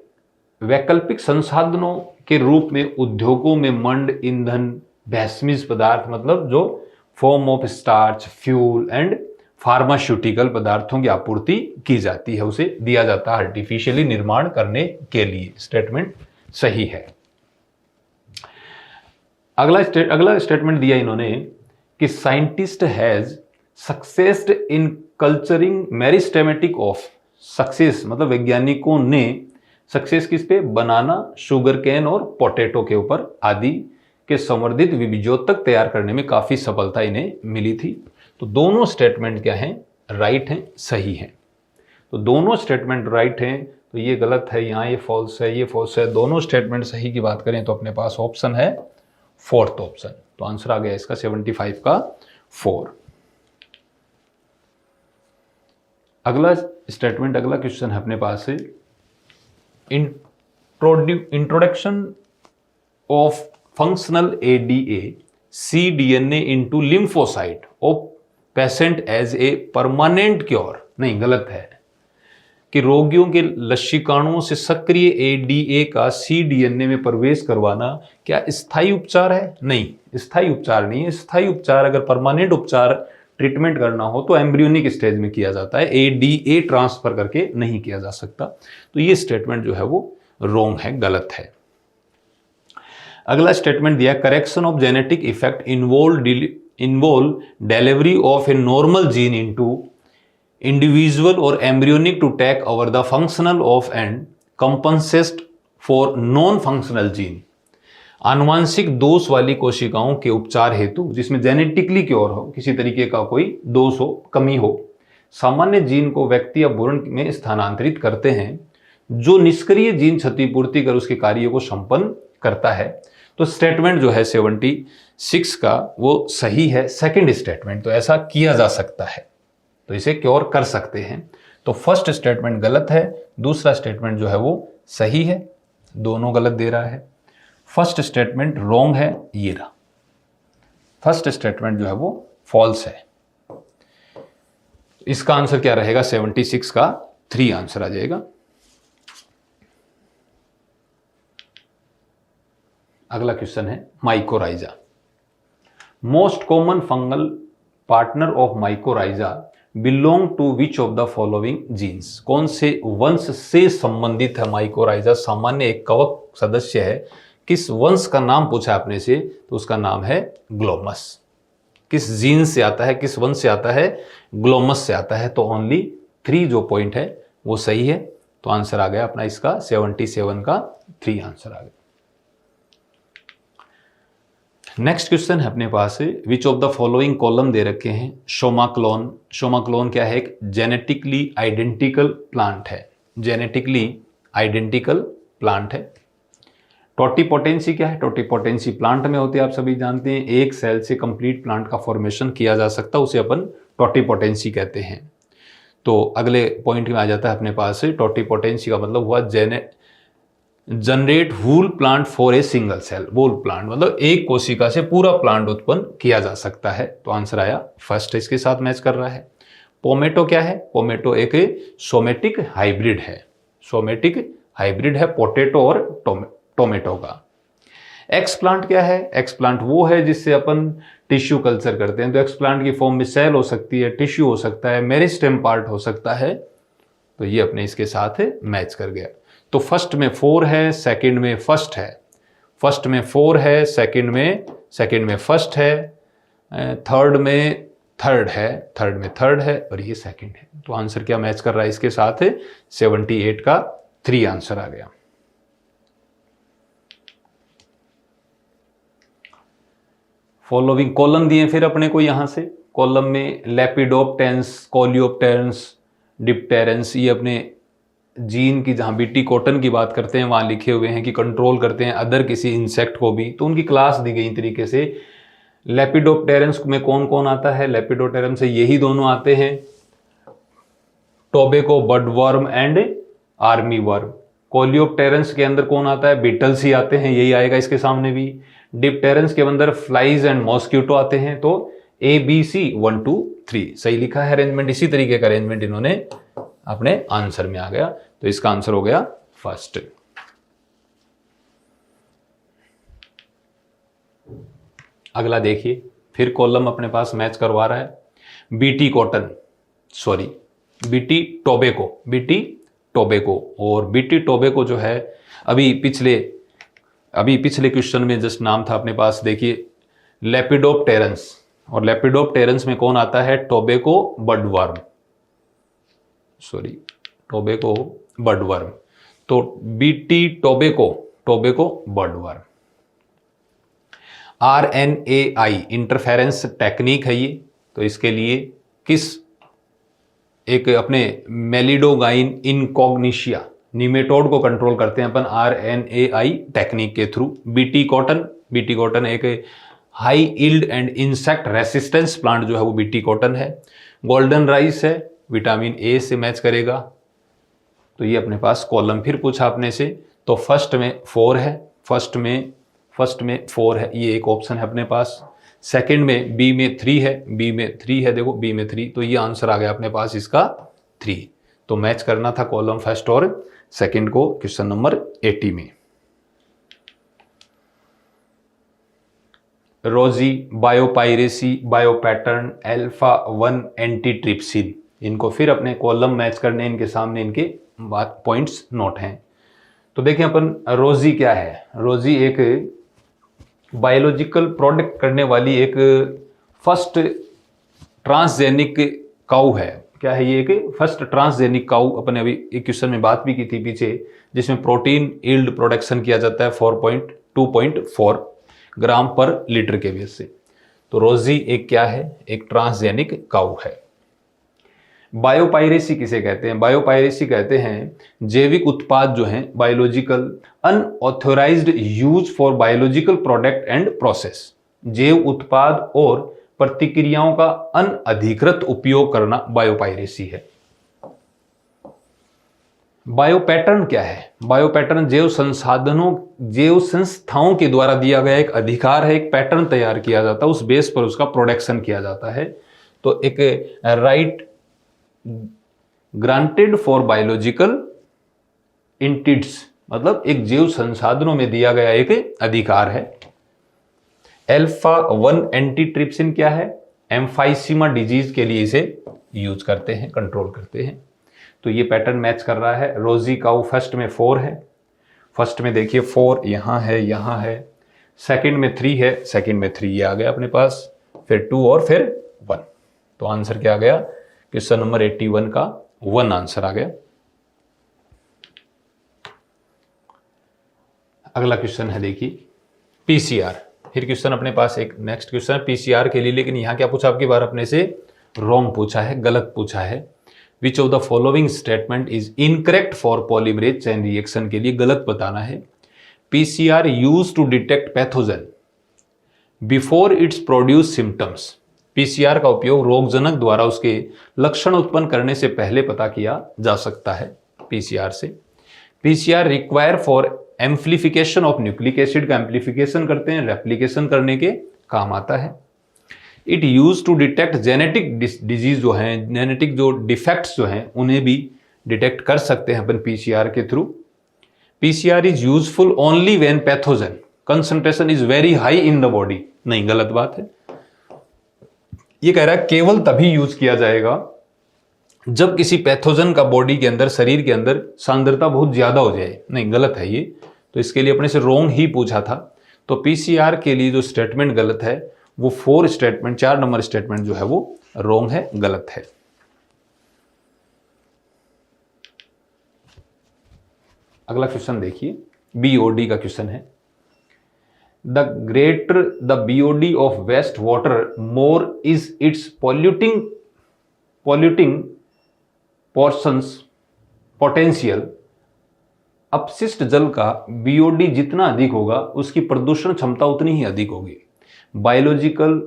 वैकल्पिक संसाधनों के रूप में उद्योगों में मंड, ईंधन, भैसमीज पदार्थ, मतलब जो form of starch, fuel and pharmaceutical पदार्थों की आपूर्ति की जाती है, उसे दिया जाता है आर्टिफिशियली निर्माण करने के लिए। स्टेटमेंट सही है। अगला स्टेटमेंट दिया इन्होंने कि scientist has succeeded in culturing meristematic of. Success मतलब वैज्ञानिकों ने सक्सेस किस पे, बनाना, शुगर केन और पोटैटो के ऊपर आदि के संवर्धित बीजोत्तक तैयार करने में काफी सफलता इन्हें मिली थी। तो दोनों स्टेटमेंट क्या हैं, राइट हैं, सही हैं। तो दोनों स्टेटमेंट राइट हैं, तो ये गलत है, यहाँ ये फॉल्स है, ये फॉल्स है। दोनों स्टेटमेंट सही की बात करें तो अपने पास ऑप्शन है फोर्थ ऑप्शन। तो आंसर आ गया इसका 75 का 4। अगला स्टेटमेंट, अगला क्वेश्चन है अपने पास है, introduction of functional ADA cDNA into lymphocyte of patient as a permanent cure। नहीं, गलत है कि रोगियों के लसिकाणुओं से सक्रिय ADA का cDNA में प्रवेश करवाना क्या स्थायी उपचार है। नहीं, स्थायी उपचार नहीं है। स्थायी उपचार अगर परमानेंट उपचार ट्रीटमेंट करना हो तो एम्ब्रियोनिक स्टेज में किया जाता है, ADA ट्रांसफर करके नहीं किया जा सकता। तो ये स्टेटमेंट जो है वो रॉन्ग है, गलत है। अगला स्टेटमेंट दिया, correction of genetic effect involve delivery of a normal gene into individual or embryonic to take over the functional of and compensate for non-functional gene। आनुवांशिक दोष वाली कोशिकाओं के उपचार हेतु, जिसमें जेनेटिकली क्योर हो, किसी तरीके का कोई दोष हो, कमी हो, सामान्य जीन को व्यक्ति या भ्रूण में स्थानांतरित करते हैं जो निष्क्रिय जीन क्षतिपूर्ति कर उसके कार्य को संपन्न करता है। तो स्टेटमेंट जो है 76 का वो सही है, सेकंड स्टेटमेंट। तो ऐसा किया जा सकता है, तो इसे क्योर कर सकते हैं। तो फर्स्ट स्टेटमेंट गलत है, दूसरा स्टेटमेंट जो है वो सही है, दोनों गलत दे रहा है। फर्स्ट स्टेटमेंट रॉन्ग है, ये रहा। फर्स्ट स्टेटमेंट जो है वो फॉल्स है। इसका आंसर क्या रहेगा? 76 का 3 आंसर आ जाएगा। अगला क्वेश्चन है mycorrhiza. Most common fungal partner of mycorrhiza belong to which of the following genes. कौन से वंश से संबंधित है माइकोराइजा? सामान्य एक कवक सदस्य है। किस वंश का नाम पूछा आपने से, तो उसका नाम है ग्लोमस। किस जीन से आता है, किस वंश से आता है? ग्लोमस से आता है। तो ओनली 3 जो पॉइंट है वो सही है। तो आंसर आ गया अपना इसका 77 का 3 आंसर आ गया। नेक्स्ट क्वेश्चन है अपने पास which of the following column दे रखे हैं। शोमाक्लोन। शोमाक्लोन क्या है? एक जेनेटिकली आइडेंटिकल प्लांट है। जेनेटिकली आइडेंटिकल प्लांट है। टोटिपोटेंसी क्या है? टोटिपोटेंसी प्लांट में होती है, आप सभी जानते हैं। एक सेल से कंप्लीट प्लांट का फॉर्मेशन किया जा सकता है, उसे अपन टोटिपोटेंसी कहते हैं। तो अगले पॉइंट में आ जाता है अपने पास टोटिपोटेंसी का मतलब हुआ generate whole plant for a single cell. Whole plant मतलब एक कोशिका से पूरा प्लांट उत्पन्न किया जा सकता है। तो आंसर आया फर्स्ट, इसके साथ मैच कर रहा है। पोमेटो क्या है? पोमेटो एक सोमेटिक हाइब्रिड है। सोमेटिक हाइब्रिड है पोटैटो और टोमेटो का। एक्सप्लांट क्या है? एक्सप्लांट वो है जिससे अपन टिश्यू कल्चर करते हैं। तो एक्सप्लांट की फॉर्म में सेल हो सकती है, टिश्यू हो सकता है, मेरिस्टेम पार्ट हो सकता है। तो ये अपने इसके साथ मैच कर गया। तो फर्स्ट में 4 है, सेकंड में फर्स्ट है। फर्स्ट में 4 है, सेकंड में फर्स्ट है, थर्ड में थर्ड है, थर्ड में थर्ड है, और ये सेकंड है। तो आंसर क्या मैच कर रहा है इसके साथ? 78 का 3 आंसर आ गया। फॉलोइंग कॉलम दिए फिर अपने को यहां से। कॉलम में लेपिडोप्टेंस, कोलियोप्टेंस, डिप्टेरेंस, ये अपने जीन की जहां बीटी कॉटन की बात करते हैं वहां लिखे हुए हैं कि कंट्रोल करते हैं अदर किसी इंसेक्ट को भी। तो उनकी क्लास दी गई तरीके से। लेपिडोप्टेरेंस में कौन कौन आता है? लेपिडोप्टेरम से यही दोनों आते हैं, tobacco बडवर्म and army worm. Coleopterans के अंदर कौन आता है? बीटल्स ही आते हैं, यही आएगा इसके सामने भी। डिप्टेरेंस के अंदर फ्लाइज एंड मॉस्किटो आते हैं। तो ABC 1 2 3 सही लिखा है अरेंजमेंट। इसी तरीके का अरेंजमेंट इन्होंने अपने आंसर में आ गया। तो इसका आंसर हो गया फर्स्ट। अगला देखिए, फिर कॉलम अपने पास मैच करवा रहा है। BT tobacco. और बीटी टोबैको जो है अभी पिछले क्वेश्चन में जस्ट नाम था अपने पास, देखिए लेपिडोप्टेरंस। और लेपिडोप्टेरंस में कौन आता है? Tobacco budworm. तो BT tobacco budworm. RNAi interference technique है ये। तो इसके लिए एक अपने मेलिडोगाइन इनकॉग्निशिया निमेटोड को कंट्रोल करते हैं अपन RNAi टेक्निक के थ्रू। बीटी कॉटन एक high yield and insect resistance plant जो है वो बीटी कॉटन है। गोल्डन राइस है, विटामिन A से मैच करेगा। तो ये अपने पास कॉलम फिर पूछा आपने से। तो फर्स्ट में 4 है, फर्स्ट में 4 है, ये एक ऑप्शन है अपने पास। सेकंड में B में 3 है, देखो B में 3। तो ये आंसर आ गया अपने पास इसका 3। तो मैच करना था कॉलम फर्स्ट और सेकंड को क्वेश्चन नंबर 80 में। रोजी, बायोपायरेसी, बायोपैटर्न, अल्फा 1 एंटीट्रिप्सिन, इनको फिर अपने कॉलम मैच करने, इनके सामने इनके पॉइंट्स नोट हैं। तो देखें अपन रोजी क्या है। रोजी एक बायोलॉजिकल प्रोडक्ट करने वाली एक फर्स्ट ट्रांसजेनिक काउ है। क्या है ये? एक फर्स्ट ट्रांसजेनिक काउ। अपने अभी एक क्वेश्चन में बात भी की थी पीछे, जिसमें प्रोटीन यील्ड प्रोडक्शन किया जाता है 4.2.4 ग्राम पर लीटर के बेस से। तो रोजी एक क्या है? एक ट्रांसजेनिक काउ है। बायोपायरेसी किसे कहते हैं? बायोपायरेसी कहते हैं जैविक उत्पाद जो हैं, biological unauthorised use for biological product and process. जैव उत्पाद और प्रतिक्रियाओं का अनअधिकृत उपयोग करना बायोपायरेसी है। बायोपैटर्न क्या है? बायोपैटर्न जैव संसाधनों, जैव संस्थाओं के द्वारा दिया गया एक अधिकार है, एक पैटर्न तैयार किया जाता है, उस बेस पर उसका प्रोडक्शन किया जाता है। तो एक राइट ग्रांटेड फॉर बायोलॉजिकल इंटिट्स, मतलब एक जैव संसाधनों में दिया गया एक अधिकार है। अल्फा 1 एंटीट्रिप्सिन क्या है? एम्फाइसीमा डिजीज के लिए इसे यूज करते हैं, कंट्रोल करते हैं। तो ये पैटर्न मैच कर रहा है। रोजी काउ फर्स्ट में 4 है, फर्स्ट में देखिए 4 यहां है, सेकंड में 3 है, सेकंड में 3 ये आ गया अपने पास, फिर 2 और फिर 1। तो आंसर क्या आ गया? क्वेश्चन नंबर 81 का 1 आंसर आ गया। अगला क्वेश्चन है देखिए पीसीआर। फिर क्वेश्चन अपने पास एक नेक्स्ट क्वेश्चन है पीसीआर के लिए, लेकिन यहां क्या पूछा आपकी बार अपने से? रॉन्ग पूछा है, गलत पूछा है। Which of the following statement is incorrect for polymerase chain reaction के लिए गलत बताना है। PCR use to detect pathogen before its produce symptoms. PCR का उपयोग रोगजनक द्वारा उसके लक्षण उत्पन्न करने से पहले पता किया जा सकता है पीसीआर से। PCR require for amplification of nucleic acid का एम्प्लीफिकेशन करते हैं, रेप्लिकेशन करने के काम आता है। It use to detect genetic disease जो हैं, जेनेटिक जो डिफेक्ट्स जो हैं उन्हें भी डिटेक्ट कर सकते हैं अपन पीसीआर के through. PCR is useful only when pathogen concentration is very high in the body. नहीं, गलत बात है। ये कह रहा है केवल तभी यूज किया जाएगा जब किसी पैथोजन का बॉडी के अंदर, शरीर के अंदर सांद्रता बहुत ज्यादा हो जाए। नहीं, गलत है ये। तो इसके लिए अपने से रोंग ही पूछा था। तो पीसीआर के लिए जो स्टेटमेंट गलत है वो 4 नंबर स्टेटमेंट जो है वो रोंग है, गलत है। अगला क्वेश्चन देखिए, बीओडी का क्वेश्चन है। The greater the BOD of waste water more is its polluting potential. अपशिष्ट जल का बीओडी जितना अधिक होगा उसकी प्रदूषण क्षमता उतनी ही अधिक होगी। बायोलॉजिकल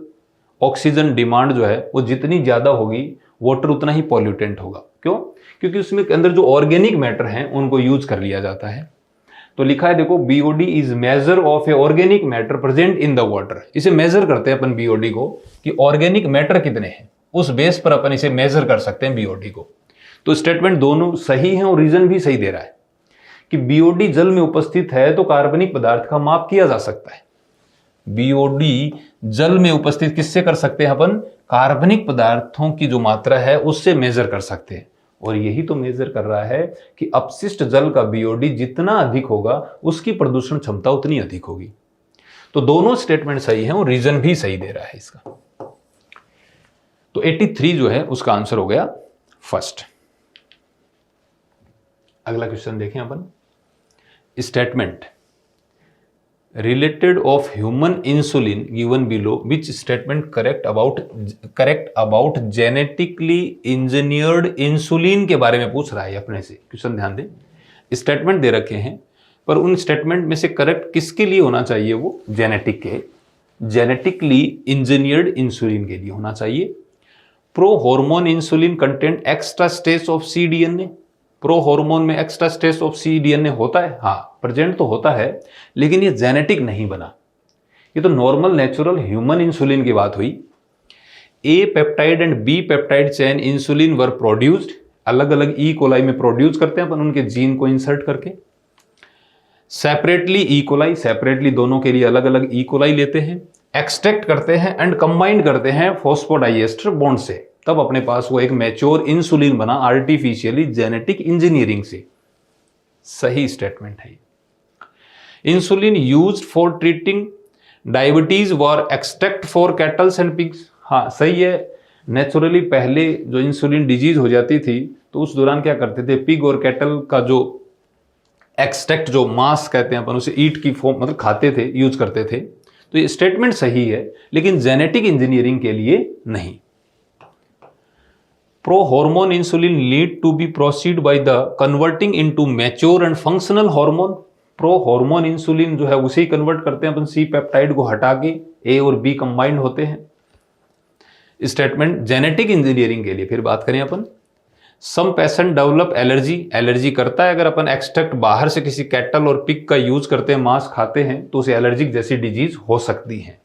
ऑक्सीजन डिमांड जो है वो जितनी ज्यादा होगी वाटर उतना ही पॉल्यूटेंट होगा। क्यों? क्योंकि उसमें अंदर जो ऑर्गेनिक मैटर हैं उनको यूज कर लिया जाता है। तो लिखा है देखो, BOD is measure of A organic matter present in the water. इसे मेजर करते हैं अपन बीओडी को कि ऑर्गेनिक मैटर कितने हैं, उस बेस पर अपन इसे मेजर कर सकते हैं बीओडी को। तो स्टेटमेंट दोनों सही है और रीजन भी सही दे रहा है कि बीओडी जल में उपस्थित है तो कार्बनिक पदार्थ का माप किया जा सकता है। बीओडी जल में उपस्थित किससे कर सकते हैं अपन? कार्बनिक पदार्थों की जो मात्रा है उससे मेजर कर सकते हैं। और यही तो मेजर कर रहा है कि अपशिष्ट जल का बीओडी जितना अधिक होगा उसकी प्रदूषण क्षमता उतनी अधिक होगी। तो दोनों स्टेटमेंट सही हैं और रीजन भी सही दे रहा है इसका। तो 83 जो है उसका आंसर हो गया फर्स्ट। अगला क्वेश्चन देखें अपन। Statement related of human insulin given below, which statement correct about genetically engineered insulin के बारे में पूछ रहा है अपने से। क्वेश्चन ध्यान दें, स्टेटमेंट दे रखे हैं पर उन स्टेटमेंट में से करेक्ट किसके लिए होना चाहिए? वो जेनेटिकली इंजीनियर्ड इंसुलिन के लिए होना चाहिए। Pro hormone insulin content extra stage of cDNA. Pro hormone में एक्स्ट्रा स्टेज ऑफ सीडीएनए होता है, हाँ प्रेजेंट तो होता है, लेकिन ये जेनेटिक नहीं बना। ये तो नॉर्मल नेचुरल ह्यूमन इंसुलिन की बात हुई। A peptide and B peptide chain insulin were produced, अलग अलग ई कोलाई में प्रोड्यूस करते हैं अपन उनके जीन को इंसर्ट करके। सेपरेटली ई कोलाई, सेपरेटली दोनों के लिए अलग अलग ई कोलाई लेते हैं, एक्सट्रैक्ट करते हैं एंड कंबाइंड करते हैं फॉस्फोडाइएस्टर बॉन्ड से, तब अपने पास वो एक मैच्योर इंसुलिन बना आर्टिफिशियली जेनेटिक इंजीनियरिंग से। सही स्टेटमेंट है। Insulin used for treating diabetes were extract for kettles and pigs. हाँ सही है। नेचुरली पहले जो इंसुलिन डिजीज हो जाती थी तो उस दौरान क्या करते थे, पिग और कैटल का जो एक्सट्रैक्ट, जो मांस कहते हैं अपन उसे, ईट की फॉर्म मतलब खाते थे, यूज करते थे। तो ये स्टेटमेंट सही है, लेकिन जेनेटिक इंजीनियरिंग के लिए नहीं। Pro hormone insulin lead to be proceed by the converting into mature and functional hormone. Pro hormone insulin जो है उसे ही कन्वर्ट करते हैं अपन, सी पेप्टाइड को हटा के ए और बी कंबाइंड होते हैं। स्टेटमेंट जेनेटिक इंजीनियरिंग के लिए फिर बात करें अपन, some patient develop allergy, allergy करता है अगर अपन एक्सट्रैक्ट बाहर से किसी कैटल और पिग का यूज करते हैं, मांस खाते हैं, तो उसे एलर्जिक जैसी डिजीज हो सकती है।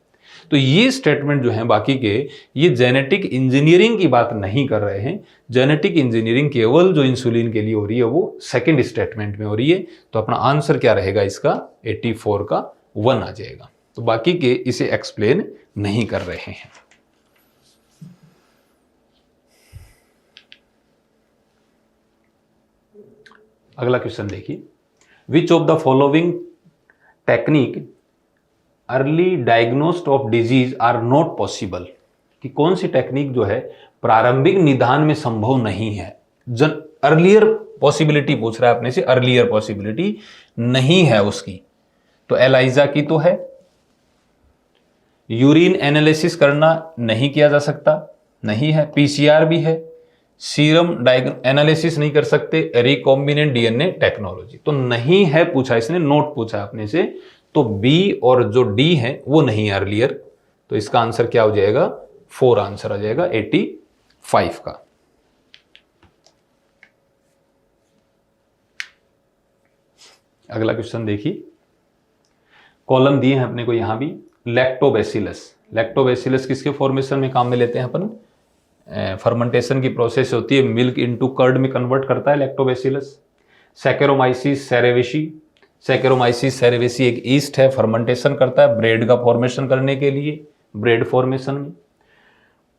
तो ये स्टेटमेंट जो है बाकी के, ये जेनेटिक इंजीनियरिंग की बात नहीं कर रहे हैं। जेनेटिक इंजीनियरिंग केवल जो इंसुलिन के लिए हो रही है वो सेकंड स्टेटमेंट में हो रही है। तो अपना आंसर क्या रहेगा इसका, 84 का 1 आ जाएगा। तो बाकी के इसे एक्सप्लेन नहीं कर रहे हैं। अगला क्वेश्चन देखिए, which of the following technique early diagnosis of disease are not possible, कि कौन सी टेक्निक जो है प्रारंभिक निदान में संभव नहीं है। अर्लियर पॉसिबिलिटी पूछ रहा है अपने से, अर्लियर पॉसिबिलिटी नहीं है उसकी। तो एलाइजा की तो है, यूरिन एनालिसिस करना नहीं किया जा सकता, नहीं है, पीसीआर भी है, सीरम एनालिसिस नहीं कर सकते, रिकॉम्बिनेंट डीएनए टेक्नोलॉजी तो नहीं है पूछा, इसने नोट पूछा अपने से। तो बी और जो डी है वो नहीं है अर्लियर। तो इसका आंसर क्या हो जाएगा, 4 आंसर आ जाएगा 85 का। अगला क्वेश्चन देखिए, कॉलम दिए हैं अपने को यहां भी, लैक्टोबैसिलस। लैक्टोबैसिलस किसके फॉर्मेशन में काम में लेते हैं अपन, फर्मेंटेशन की प्रोसेस होती है, मिल्क इनटू कर्ड में कन्वर्ट करता है लैक्टोबैसिलस। सैकेरोमाइसिस सेरेवेसी, सैकेरोमाइसिस सेरेवेसी एक ईस्ट है, फर्मेंटेशन करता है ब्रेड का फॉर्मेशन करने के लिए, ब्रेड फॉर्मेशन में।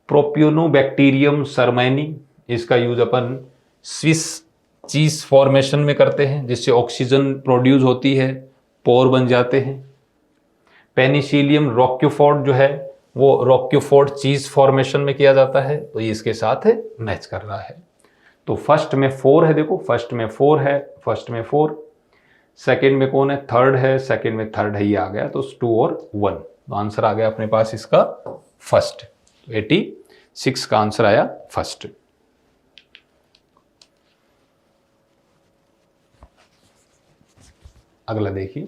प्रोपियोनोबैक्टीरियम सरमैनी, इसका यूज अपन स्विस चीज फॉर्मेशन में करते हैं, जिससे ऑक्सीजन प्रोड्यूस होती है, पोर बन जाते हैं। पेनिसिलियम रोक्यूफोर्ड जो है वो रोक्यूफोर्ड चीज फॉर्मेशन में किया जाता है। तो ये इसके साथ मैच कर रहा है। तो फर्स्ट में 4 है, देखो फर्स्ट में 4 है, फर्स्ट में 4, सेकंड में कौन है, थर्ड है, सेकंड में थर्ड है, ये आ गया। तो 2 और 1, तो आंसर आ गया अपने पास इसका फर्स्ट। तो 86 का आंसर आया फर्स्ट। अगला देखिए,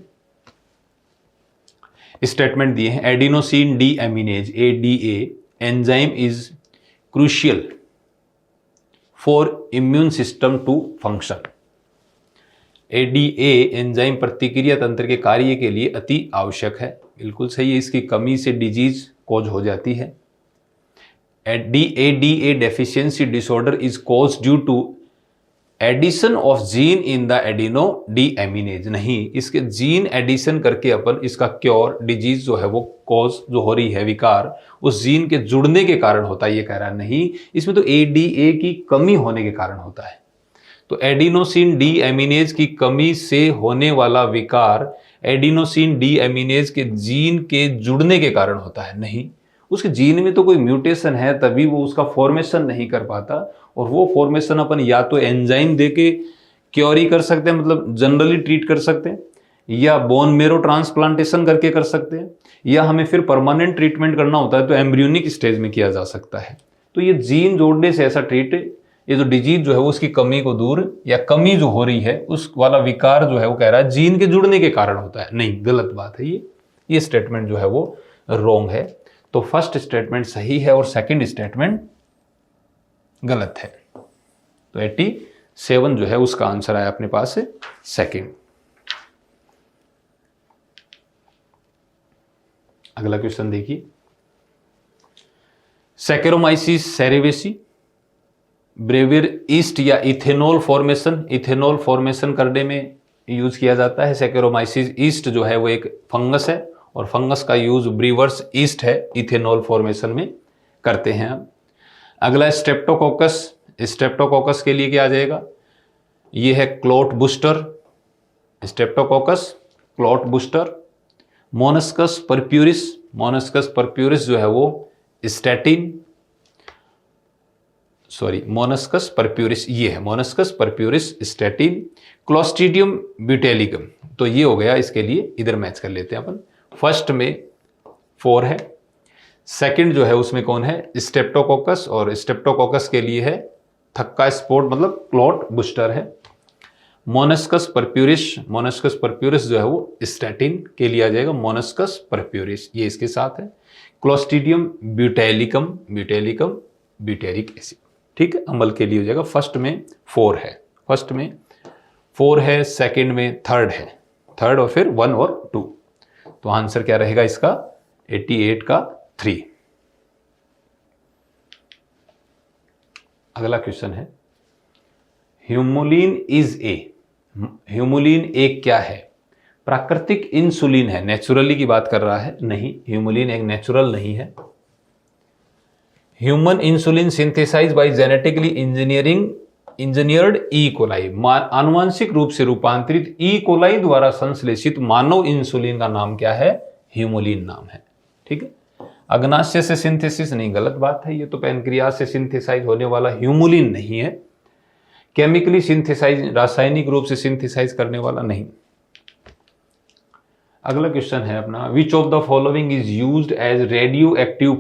स्टेटमेंट दिए हैं, adenosine deaminase ADA enzyme is crucial for immune system to function. ADA enzyme प्रतिक्रिया तंत्र के कार्य के लिए अति आवश्यक है, बिल्कुल सही है। इसकी कमी से डिजीज कॉज हो जाती है। ADA deficiency disorder is cause due to addition of gene in the adeno deaminase, नहीं, इसके जीन एडिशन करके अपन इसका क्योर, डिजीज जो है वो कॉज जो हो रही है विकार, उस जीन के जुड़ने के कारण होता है, ये कह रहा है नहीं, इसमें तो ADA की कमी होने के कारण होता है। तो एडिनोसिन डी एमिनेज की कमी से होने वाला विकार एडिनोसिन डी एमिनेज के जीन के जुड़ने के कारण होता है, नहीं, उसके जीन में तो कोई म्यूटेशन है तभी वो उसका फॉर्मेशन नहीं कर पाता। और वो फॉर्मेशन अपन या तो एंजाइम देके क्योर ही कर सकते हैं, मतलब जनरली ट्रीट कर सकते हैं, या बोन मेरो ट्रांसप्लांटेशन करके कर सकते हैं, या हमें फिर परमानेंट ट्रीटमेंट करना होता है तो एम्ब्रियोनिक स्टेज में किया जा सकता है। तो ये जीन जोड़ने से ऐसा ट्रीट, ये जो डिजीज जो है वो उसकी कमी को दूर, या कमी जो हो रही है उस वाला विकार जो है वो कह रहा है जीन के जुड़ने के कारण होता है, नहीं, गलत बात है ये स्टेटमेंट जो है वो रॉन्ग है। तो फर्स्ट स्टेटमेंट सही है और सेकंड स्टेटमेंट गलत है। तो 87 जो है उसका आंसर आया अपने पास से सेकंड। अगला क्वेश्चन देखिए, सैकेरोमाइसिस सेरेवेसी ब्रेवियर ईस्ट या इथेनॉल फॉर्मेशन, इथेनॉल फॉर्मेशन करने में यूज किया जाता है। सैकेरोमाइसिस ईस्ट जो है वो एक फंगस है और फंगस का यूज ब्रीवर्स ईस्ट है, इथेनॉल फॉर्मेशन में करते हैं हम। अगला स्ट्रेप्टोकोकस, स्ट्रेप्टोकोकस के लिए क्या आ जाएगा, ये है clot booster, Streptococcus clot booster. Monascus purpureus, Monascus purpureus जो है वो स्टैटिन, सॉरी मोनस्कस परप्यूरिस, ये है मोनस्कस परप्यूरिस, स्टैटिन, क्लोस्ट्रीडियम ब्यूटेलिकम। तो ये हो गया, इसके लिए इधर मैच कर लेते हैं अपन। फर्स्ट में 4 है, सेकंड जो है उसमें कौन है, स्ट्रेप्टोकोकस, और स्ट्रेप्टोकोकस के लिए है थक्का स्पोर्ट मतलब क्लॉट बूस्टर है। मोनस्कस परप्यूरिस जो है वो स्टैटिन के लिए आ जाएगा, मोनस्कस परप्यूरिस, ये इसके साथ है। क्लोस्ट्रीडियम ब्यूटेलिकम ब्यूटेरिक एसिड, ठीक है, अम्ल के लिए हो जाएगा। फर्स्ट में 4 है, सेकंड में थर्ड और फिर 1 और 2। तो आंसर क्या रहेगा इसका, 88 का 3। अगला क्वेश्चन है, ह्यूमुलिन एक क्या है, प्राकृतिक इंसुलिन है। नेचुरली की बात कर रहा है, नहीं, ह्यूमुलिन एक नेचुरल नहीं है। Human insulin synthesise by genetically engineered E coli, आनुवंशिक रूप से रूपांतरित ई कोलाई द्वारा संश्लेषित मानव इंसुलिन का नाम क्या है, ह्यूमुलिन नाम है, ठीक है। अग्नाशय से सिंथेसिस नहीं, गलत बात है, ये तो पैनक्रियास से सिंथेसाइज होने वाला ह्यूमुलिन नहीं है। केमिकली सिंथेसाइज, रासायनिक रूप से सिंथेसाइज करने वाला नहीं। अगला क्वेश्चन है अपना, which of the following is used as radio active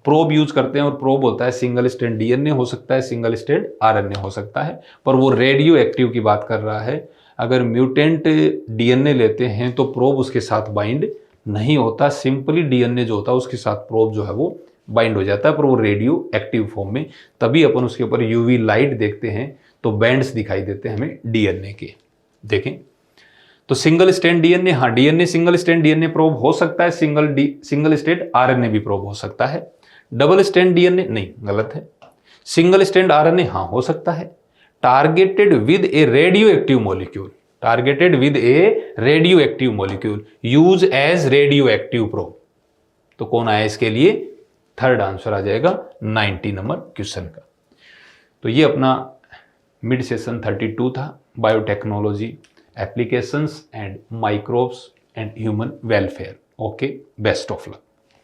probe use करते हैं, और प्रोब होता है सिंगल स्ट्रैंड डीएनए हो सकता है, सिंगल स्ट्रैंड आरएनए हो सकता है, पर वो रेडियो एक्टिव की बात कर रहा है। अगर म्यूटेंट डीएनए लेते हैं तो प्रोब उसके साथ बाइंड नहीं होता, सिंपली डीएनए जो होता है उसके साथ प्रोब जो है वो बाइंड हो जाता है, पर वो रेडियो एक्टिव फॉर्म में। तभी अपन उसके ऊपर यूवी लाइट देखते हैं तो बैंड्स दिखाई देते हैं हमें डीएनए के। देखें तो सिंगल स्ट्रैंड डीएनए, हाँ DNA single strand DNA probe हो सकता है, सिंगल स्ट्रैंड आरएनए भी प्रोब हो सकता है। डबल स्ट्रैंड डीएनए नहीं, गलत है। सिंगल स्ट्रैंड आरएनए हाँ हो सकता है। Targeted with a radio active molecule, use as radio active probe. तो कौन आया इसके लिए, थर्ड आंसर आ जाएगा 90 नंबर क्वेश्चन का। तो ये अपना मिड सेशन 32 था, biotechnology, applications and microbes and human welfare. Okay, best of luck.